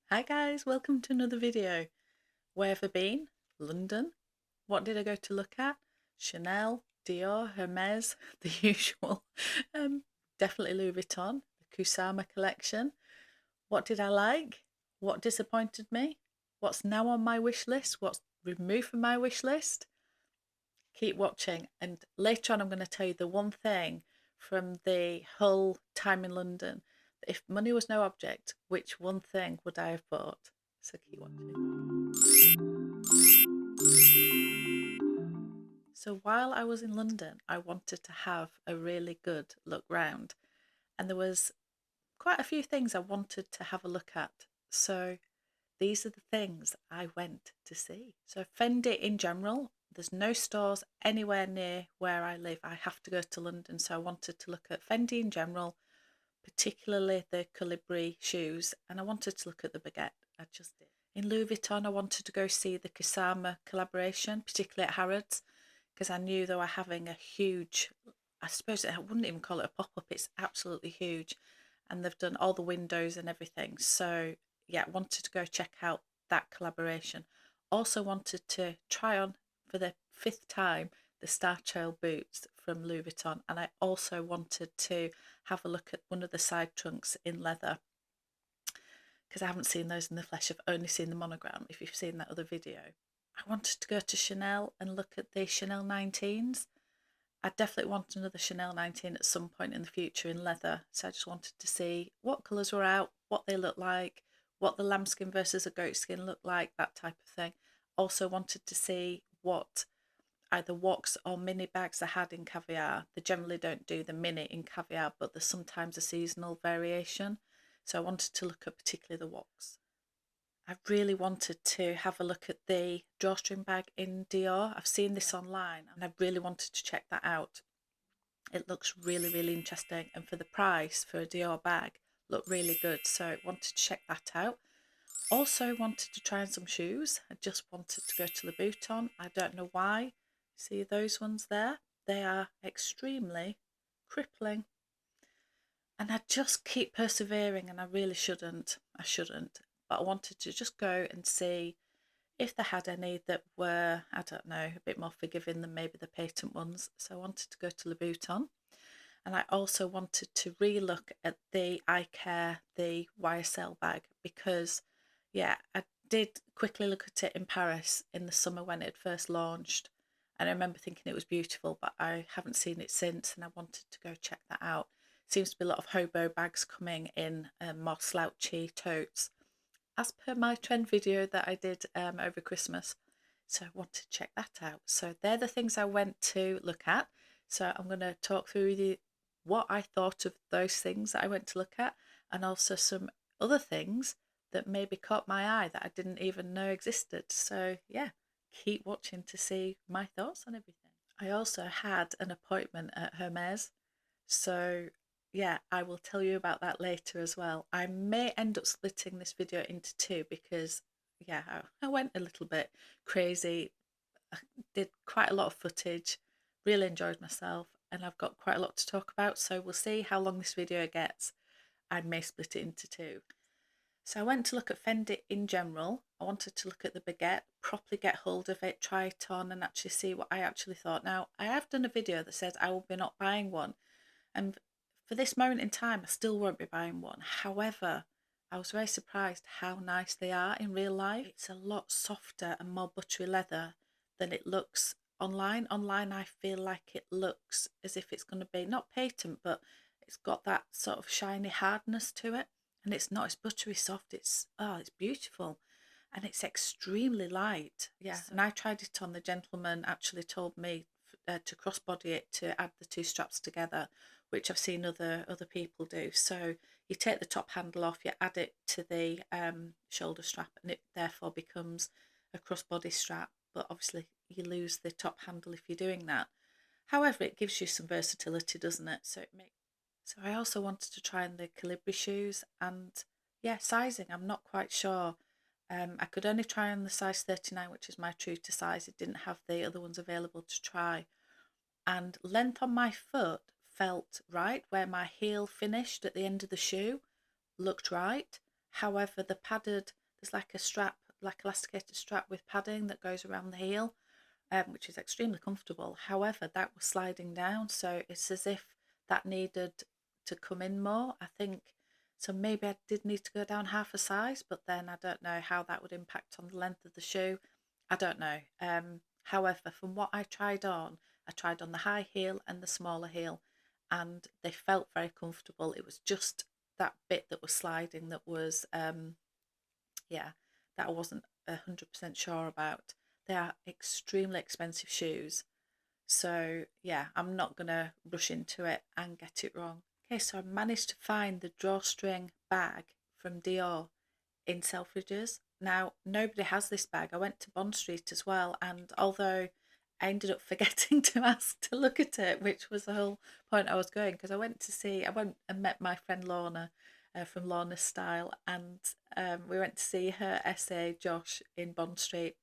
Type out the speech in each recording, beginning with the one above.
Hi guys, welcome to another video. Where have I been? London. What did I go to look at? Chanel, Dior, Hermes, the usual. Um, Definitely Louis Vuitton, the Kusama collection. What did I like? What disappointed me? What's now on my wish list? What's removed from my wish list? Keep watching, and later on I'm going to tell you the one thing from the whole time in London. If money was no object, which one thing would I have bought? So keep watching. So while I was in London, I wanted to have a really good look round, and there was quite a few things I wanted to have a look at. So these are the things I went to see. So Fendi in general, there's no stores anywhere near where I live. I have to go to London, so I wanted to look at Fendi in general, particularly the Colibi shoes, and I wanted to look at the baguette. I just did. In Louis Vuitton, I wanted to go see the Kusama collaboration, particularly at Harrods, because I knew they were having a huge, I suppose I wouldn't even call it a pop-up, it's absolutely huge. And they've done all the windows and everything. So yeah, wanted to go check out that collaboration. Also wanted to try on for the fifth time the Star Trail boots from Louis Vuitton, and I also wanted to have a look at one of the side trunks in leather because I haven't seen those in the flesh. I've only seen the monogram. If you've seen that other video, I wanted to go to Chanel and look at the Chanel 19s. I definitely want another Chanel 19 at some point in the future in leather. So I just wanted to see what colours were out, what they look like, what the lambskin versus a goat skin look like, that type of thing. Also wanted to see what either wax or mini bags they had in caviar. They generally don't do the mini in caviar, but there's sometimes a seasonal variation. So I wanted to look at particularly the wax. I really wanted to have a look at the drawstring bag in Dior. I've seen this online and I really wanted to check that out. It looks really, really interesting, and for the price for a Dior bag, looked really good. So I wanted to check that out. Also wanted to try on some shoes. I just wanted to go to Louboutin. I don't know why. See those ones there? They are extremely crippling. And I just keep persevering, and I really shouldn't. I shouldn't. But I wanted to just go and see if they had any that were, I don't know, a bit more forgiving than maybe the patent ones. So I wanted to go to Louboutin. And I also wanted to re-look at the Icare, the YSL bag, because, yeah, I did quickly look at it in Paris in the summer when it first launched. And I remember thinking it was beautiful, but I haven't seen it since, and I wanted to go check that out. Seems to be a lot of hobo bags coming in, more slouchy totes, as per my trend video that I did over Christmas. So I wanted to check that out. So they're the things I went to look at. So I'm going to talk through what I thought of those things that I went to look at, and also some other things that maybe caught my eye that I didn't even know existed. So yeah, keep watching to see my thoughts on everything. I also had an appointment at Hermes, so yeah, I will tell you about that later as well. I may end up splitting this video into two because yeah, I went a little bit crazy. I did quite a lot of footage, really enjoyed myself, and I've got quite a lot to talk about, so we'll see how long this video gets. I may split it into two. So I went to look at Fendi in general. I wanted to look at the baguette, properly get hold of it, try it on, and actually see what I actually thought. Now, I have done a video that says I will be not buying one, and for this moment in time, I still won't be buying one. However, I was very surprised how nice they are in real life. It's a lot softer and more buttery leather than it looks online. Online, I feel like it looks as if it's going to be not patent, but it's got that sort of shiny hardness to it. And it's not, it's buttery soft. It's beautiful. And it's extremely light. Yeah. And I tried it on. The gentleman actually told me to crossbody it to add the two straps together, which I've seen other people do. So you take the top handle off, you add it to the shoulder strap, and it therefore becomes a crossbody strap. But obviously, you lose the top handle if you're doing that. However, it gives you some versatility, doesn't it? So it makes. So I also wanted to try on the Colibi shoes, and yeah, sizing. I'm not quite sure. I could only try on the size 39, which is my true to size. It didn't have the other ones available to try, and length on my foot felt right where my heel finished at the end of the shoe looked right. However, the padded, there's like a strap, like elasticated strap with padding that goes around the heel, which is extremely comfortable. However, that was sliding down, so it's as if that needed to come in more, I think. So maybe I did need to go down half a size, but then I don't know how that would impact on the length of the shoe. I don't know. However, from what I tried on the high heel and the smaller heel, and they felt very comfortable. It was just that bit that was sliding that was, yeah, that I wasn't 100% sure about. They are extremely expensive shoes. So, yeah, I'm not going to rush into it and get it wrong. Okay, so I managed to find the drawstring bag from Dior in Selfridges. Now, nobody has this bag. I went to Bond Street as well, and although I ended up forgetting to ask to look at it, which was the whole point I was going, because I went and met my friend Lorna from Lorna's Style, and we went to see her essay, Josh, in Bond Street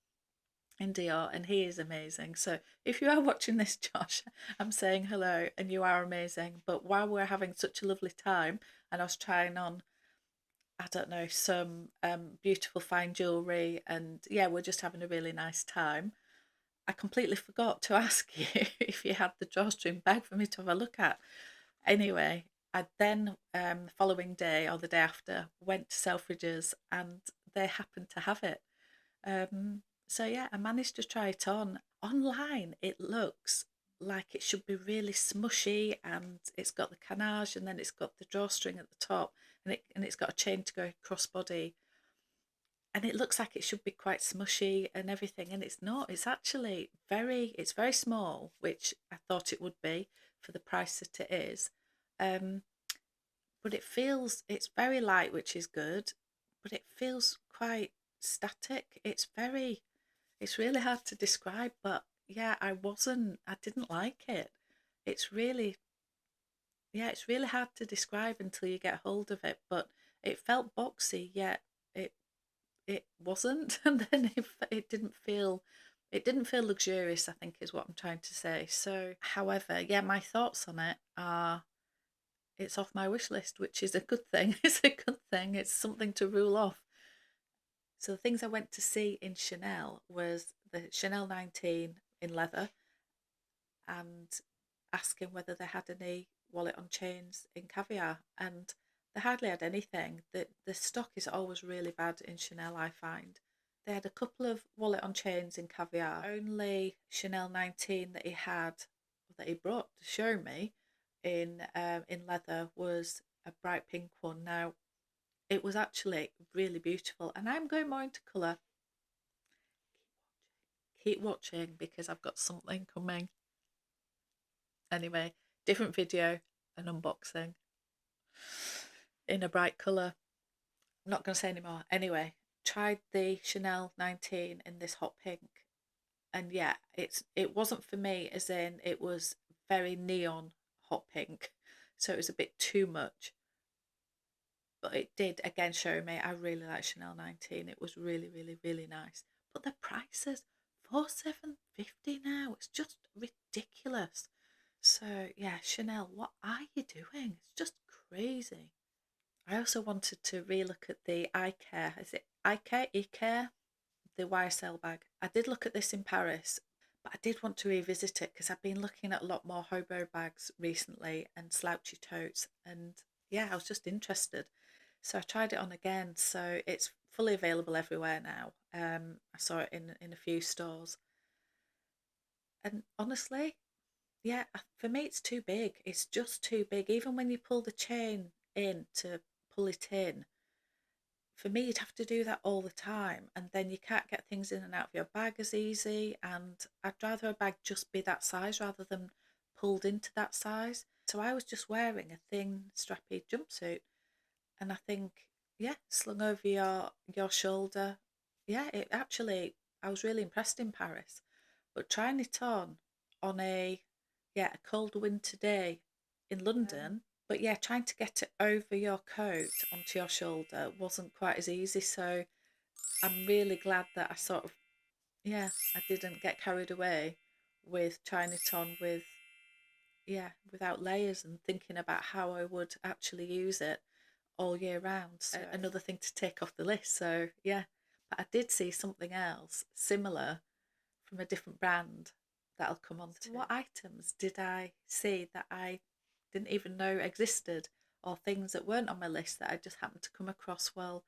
in Dior, and he is amazing. So if you are watching this, Josh, I'm saying hello, and you are amazing. But while we're having such a lovely time, and I was trying on, I don't know, some beautiful fine jewellery, and yeah, we're just having a really nice time. I completely forgot to ask you if you had the drawstring bag for me to have a look at. Anyway, I then, the following day or the day after, went to Selfridges and they happened to have it. So yeah, I managed to try it on. Online, it looks like it should be really smushy, and it's got the canage, and then it's got the drawstring at the top, and it's got a chain to go crossbody, and it looks like it should be quite smushy and everything, and it's not. It's actually it's very small, which I thought it would be for the price that it is. Um, but it's very light, which is good, but it feels quite static. It's really hard to describe, but yeah, I didn't like it. It's really, yeah, it's really hard to describe until you get hold of it, but it felt boxy, yet it it wasn't, and then it didn't feel luxurious, I think is what I'm trying to say. So, however, yeah, my thoughts on it are it's off my wish list, which is a good thing. It's a good thing. It's something to rule off. So the things I went to see in Chanel was the Chanel 19 in leather, and asking whether they had any wallet on chains in caviar, and they hardly had anything. The stock is always really bad in Chanel, I find. They had a couple of wallet on chains in caviar. Only Chanel 19 that he brought to show me in leather was a bright pink one. Now it was actually really beautiful, and I'm going more into colour. Keep watching because I've got something coming. Anyway, different video, an unboxing in a bright colour. I'm not going to say anymore. Anyway, tried the Chanel 19 in this hot pink, and yeah, it wasn't for me, as in it was very neon hot pink, so it was a bit too much. But it did again show me I really like Chanel 19. It was really, really, really nice. But the prices, 4750 now. It's just ridiculous. So yeah, Chanel, what are you doing? It's just crazy. I also wanted to relook at the Icare. Is it Icare? The YSL bag. I did look at this in Paris, but I did want to revisit it because I've been looking at a lot more hobo bags recently and slouchy totes, and yeah, I was just interested. So I tried it on again. So it's fully available everywhere now. I saw it in a few stores, and honestly, yeah, for me it's too big. It's just too big. Even when you pull the chain in to pull it in, for me you'd have to do that all the time, and then you can't get things in and out of your bag as easy, and I'd rather a bag just be that size rather than pulled into that size. So I was just wearing a thin strappy jumpsuit, and I think, yeah, slung over your shoulder. Yeah, it actually, I was really impressed in Paris, but trying it on a, yeah, a cold winter day in London, but yeah, trying to get it over your coat onto your shoulder wasn't quite as easy. So I'm really glad that I sort of, yeah, I didn't get carried away with trying it on with, yeah, without layers and thinking about how I would actually use it. all year round. So another thing to take off the list. So yeah, but I did see something else similar from a different brand that I'll come on to. What items did I see that I didn't even know existed, or things that weren't on my list that I just happened to come across? Well,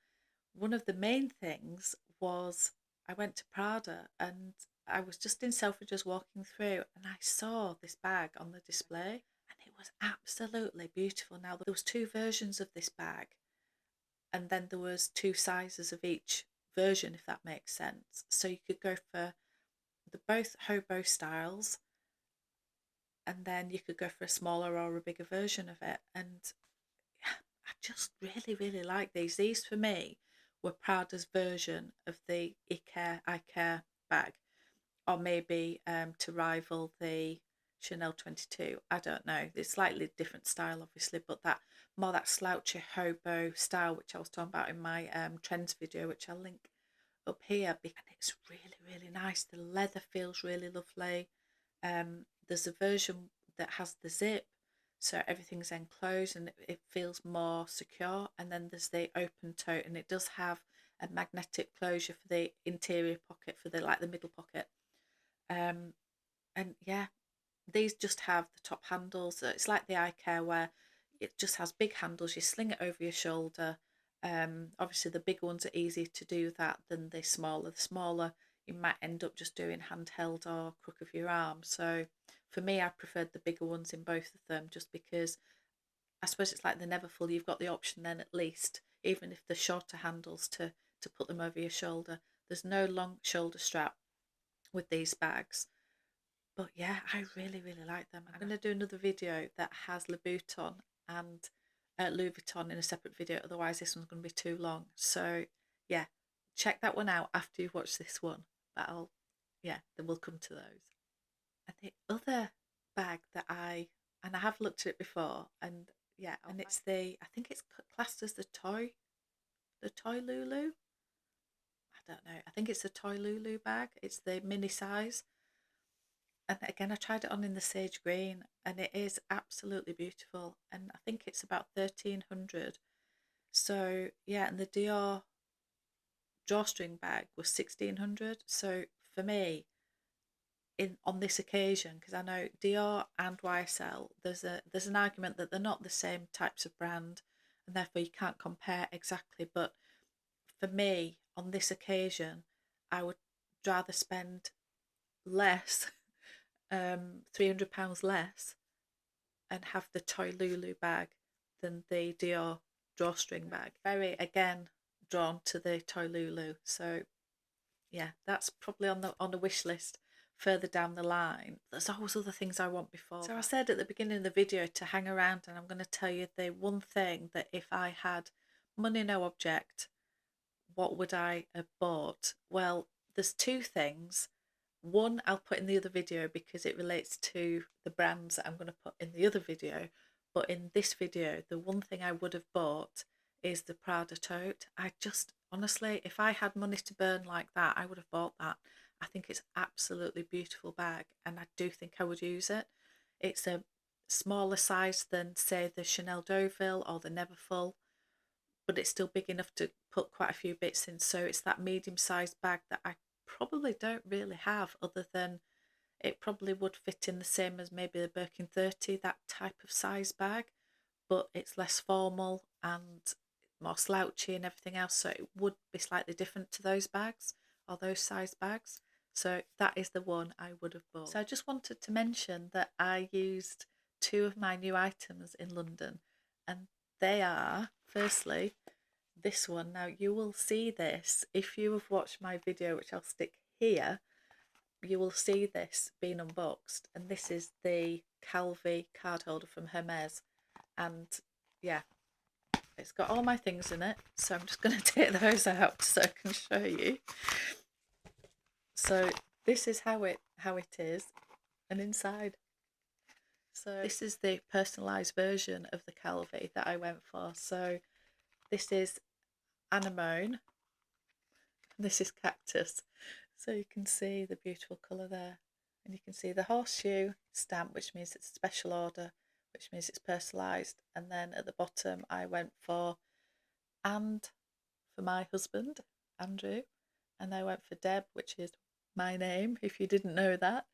one of the main things was I went to Prada, and I was just in Selfridges walking through, and I saw this bag on the display, and it was absolutely beautiful. Now there was two versions of this bag, and then there was two sizes of each version, if that makes sense. So you could go for the both hobo styles, and then you could go for a smaller or a bigger version of it. And yeah, I just really like these. These for me were Prada's version of the Icare bag, or maybe to rival the Chanel 22. I don't know. It's slightly different style, obviously, but that slouchy hobo style, which I was talking about in my trends video, which I'll link up here. And it's really nice. The leather feels really lovely. There's a version that has the zip, so everything's enclosed and it feels more secure. And then there's the open tote, and it does have a magnetic closure for the interior pocket, for the middle pocket. And yeah, these just have the top handles. It's like the Icare, where it just has big handles. You sling it over your shoulder. Obviously the big ones are easier to do that than the smaller. The smaller you might end up just doing handheld or crook of your arm. So for me, I preferred the bigger ones in both of them, just because I suppose it's like the Neverfull. You've got the option then, at least, even if the shorter handles, to put them over your shoulder. There's no long shoulder strap with these bags. But yeah, I really like them. I'm going to do another video that has Louboutin and Louis Vuitton in a separate video, otherwise this one's going to be too long. So yeah, check that one out after you've watched this one. Then we'll come to those. And the other bag that I have looked at it before, and yeah, and it's I think it's classed as the Toy Lou Lou. I don't know. I think it's the Toy Lou Lou bag. It's the mini size. And again, I tried it on in the sage green, and it is absolutely beautiful. And I think it's about 1,300. So yeah, and the Dior Drawstring Bag was 1,600. So for me, on this occasion, because I know Dior and YSL, there's an argument that they're not the same types of brand, and therefore you can't compare exactly. But for me, on this occasion, I would rather spend less, £300 less, and have the Toy Lou Lou bag than the Dior Drawstring Bag. Very, again, drawn to the Toy Lou Lou. So yeah, that's probably on the wish list further down the line. There's always other things I want before. So I said at the beginning of the video to hang around, and I'm going to tell you the one thing that if I had money no object, what would I have bought? Well, there's two things. One I'll put in the other video because it relates to the brands that I'm going to put in the other video. But in this video, the one thing I would have bought is the Prada tote. I just, honestly, if I had money to burn like that, I would have bought that. I think it's absolutely beautiful bag, and I do think I would use it. It's a smaller size than, say, the Chanel Deauville or the Neverfull, but it's still big enough to put quite a few bits in. So it's that medium-sized bag that I probably don't really have, other than it probably would fit in the same as maybe the Birkin 30, that type of size bag, but it's less formal and more slouchy and everything else, so it would be slightly different to those bags or those size bags. So that is the one I would have bought. So I just wanted to mention that I used two of my new items in London, and they are, firstly, this one. Now you will see this if you have watched my video, which I'll stick here. You will see this being unboxed, and this is the Calvi card holder from Hermes. And yeah, it's got all my things in it, so I'm just going to take those out so I can show you. So this is how it is, and inside. So this is the personalised version of the Calvi that I went for. So this is anemone, and this is cactus. So you can see the beautiful colour there, and you can see the horseshoe stamp, which means it's a special order, which means it's personalised. And then at the bottom I went for and for my husband, Andrew, and I went for Deb, which is my name, if you didn't know that,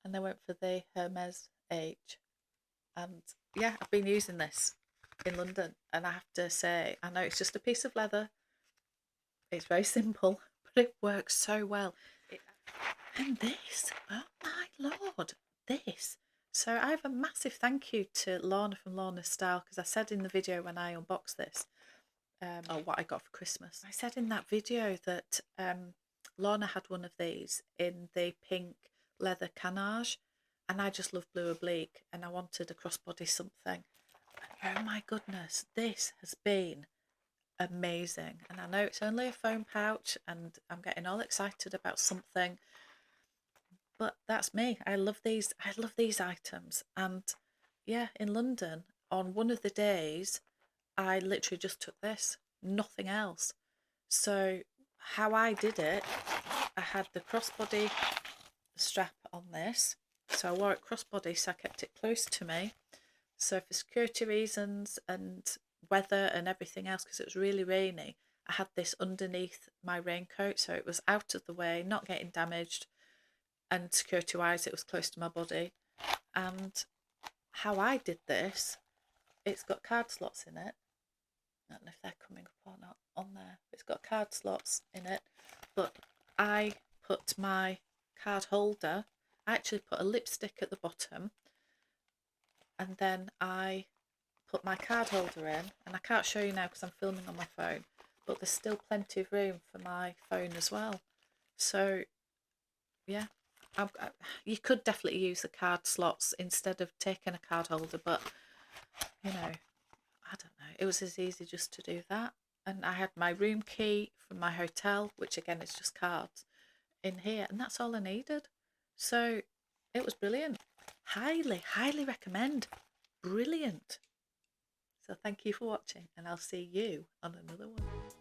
and I went for the Hermes H. And yeah, I've been using this in London, and I have to say, I know it's just a piece of leather, it's very simple, but it works so well. And this, oh my lord, this. So I have a massive thank you to Lorna from Lorna Style, because I said in the video when I unboxed this, or what I got for Christmas, I said in that video that Lorna had one of these in the pink leather canage, and I just love blue oblique, and I wanted a crossbody something. And oh my goodness, this has been amazing. And I know it's only a foam pouch, and I'm getting all excited about something, but that's me. I love these items. And yeah, in London on one of the days I literally just took this, nothing else. So how I did it, I had the crossbody strap on this, so I wore it crossbody, so I kept it close to me, so for security reasons and weather and everything else, because it was really rainy, I had this underneath my raincoat, so it was out of the way, not getting damaged, and security wise it was close to my body. And how I did this, it's got card slots in it. I don't know if they're coming up or not on there. It's got card slots in it, but I put my card holder, I actually put a lipstick at the bottom, and then I put my card holder in, and I can't show you now because I'm filming on my phone, but there's still plenty of room for my phone as well. So yeah, you could definitely use the card slots instead of taking a card holder, but you know, I don't know, it was as easy just to do that. And I had my room key from my hotel, which again is just cards, in here, and that's all I needed. So it was brilliant. Highly, highly recommend. Brilliant. So thank you for watching, and I'll see you on another one.